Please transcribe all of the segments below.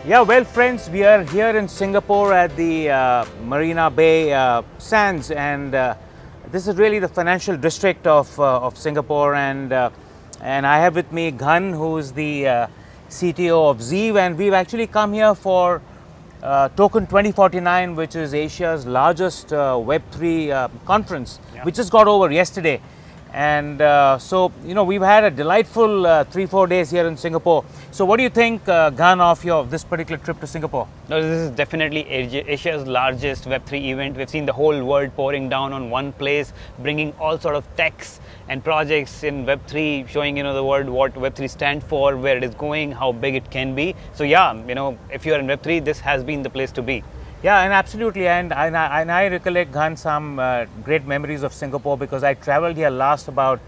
Yeah, well, friends, we are here in Singapore at the Marina Bay Sands, and this is really the financial district of Singapore. And I have with me Ghan, who is the CTO of Zeeve, and we've actually come here for Token 2049, which is Asia's largest Web3 conference, which just got over yesterday. And so, we've had a delightful 3-4 days here in Singapore. So what do you think, Ghan, of this particular trip to Singapore? No, this is definitely Asia's largest Web3 event. We've seen the whole world pouring down on one place, bringing all sort of techs and projects in Web3, showing the world what Web3 stands for, where it is going, how big it can be. So yeah, if you're in Web3, this has been the place to be. Yeah, and absolutely, and I recollect, Ghan, some great memories of Singapore, because I traveled here last about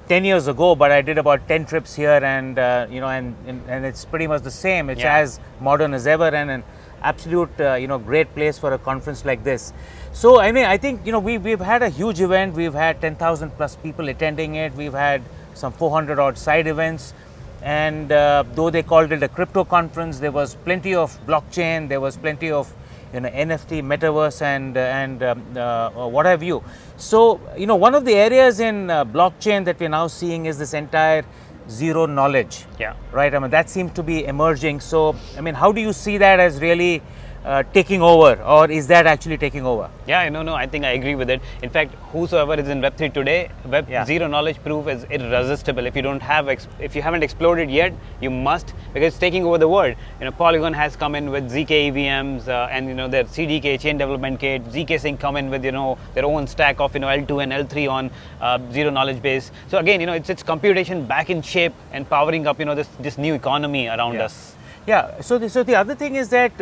10 years ago, but I did about 10 trips here, and and it's pretty much the same. It's as modern as ever, and an absolute great place for a conference like this. So I think we've had a huge event. We've had 10,000 plus people attending it. We've had some 400 odd side events. And though they called it a crypto conference, there was plenty of blockchain, there was plenty of NFT, metaverse, and what have you. So one of the areas in blockchain that we're now seeing is this entire zero knowledge. Yeah. Right. That seems to be emerging. So how do you see that as really taking over, or is that actually taking over? Yeah, no, I think I agree with it. In fact, whosoever is in Web3 today, zero knowledge proof is irresistible. If you haven't explored it yet, you must, because it's taking over the world. Polygon has come in with ZK EVMs and their CDK, chain development kit. ZK Sync come in with their own stack of L2 and L3 on zero knowledge base. So again, it's computation back in shape and powering up this new economy around us. Yeah, so the other thing is that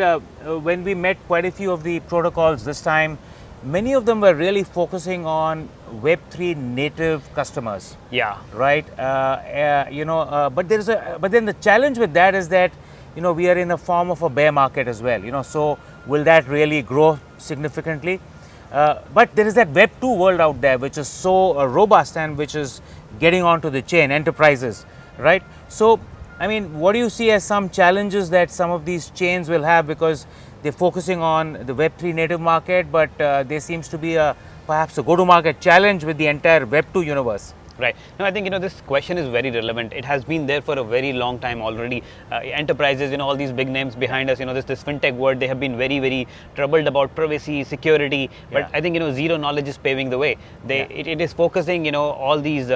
when we met quite a few of the protocols this time, many of them were really focusing on Web3 native customers. Yeah. Right. But then the challenge with that is that we are in a form of a bear market as well. So will that really grow significantly? But there is that Web2 world out there, which is so robust and which is getting onto the chain, enterprises, right? So what do you see as some challenges that some of these chains will have, because they're focusing on the Web3 native market, but there seems to be perhaps a go-to-market challenge with the entire Web2 universe? Right. No, I think this question is very relevant. It has been there for a very long time already. Enterprises, all these big names behind us, this fintech world, they have been very, very troubled about privacy, security. But I think zero knowledge is paving the way. It is focusing all these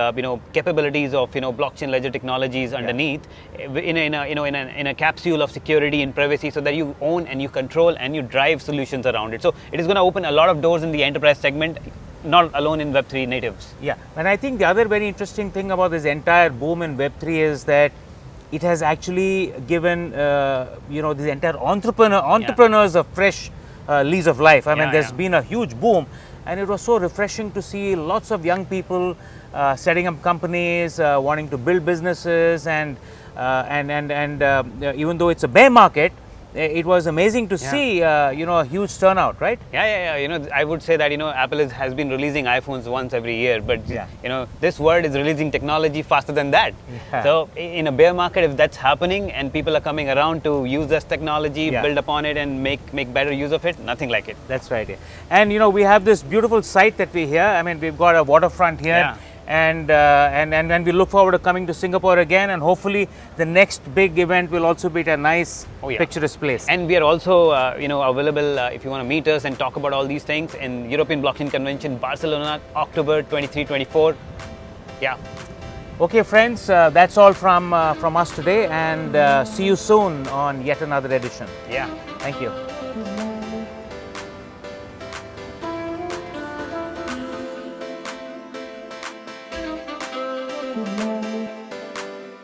capabilities of blockchain ledger technologies underneath in a capsule of security and privacy, so that you own and you control and you drive solutions around it. So it is going to open a lot of doors in the enterprise segment, not alone in Web3 natives. Yeah, and I think the other very interesting thing about this entire boom in Web3 is that it has actually given these entire entrepreneurs a fresh lease of life. There's been a huge boom, and it was so refreshing to see lots of young people setting up companies, wanting to build businesses, and even though it's a bear market, it was amazing to see, a huge turnout, right? Yeah. I would say that, Apple has been releasing iPhones once every year, but, this world is releasing technology faster than that. Yeah. So in a bear market, if that's happening and people are coming around to use this technology, build upon it and make better use of it, nothing like it. That's right. Yeah. And, we have this beautiful site that we here. we've got a waterfront here. Yeah. And we look forward to coming to Singapore again, and hopefully the next big event will also be at a nice, picturesque place. And we are also, available if you want to meet us and talk about all these things in European Blockchain Convention, Barcelona, October 23-24. Yeah. Okay, friends, that's all from us today, and see you soon on yet another edition. Yeah. Thank you.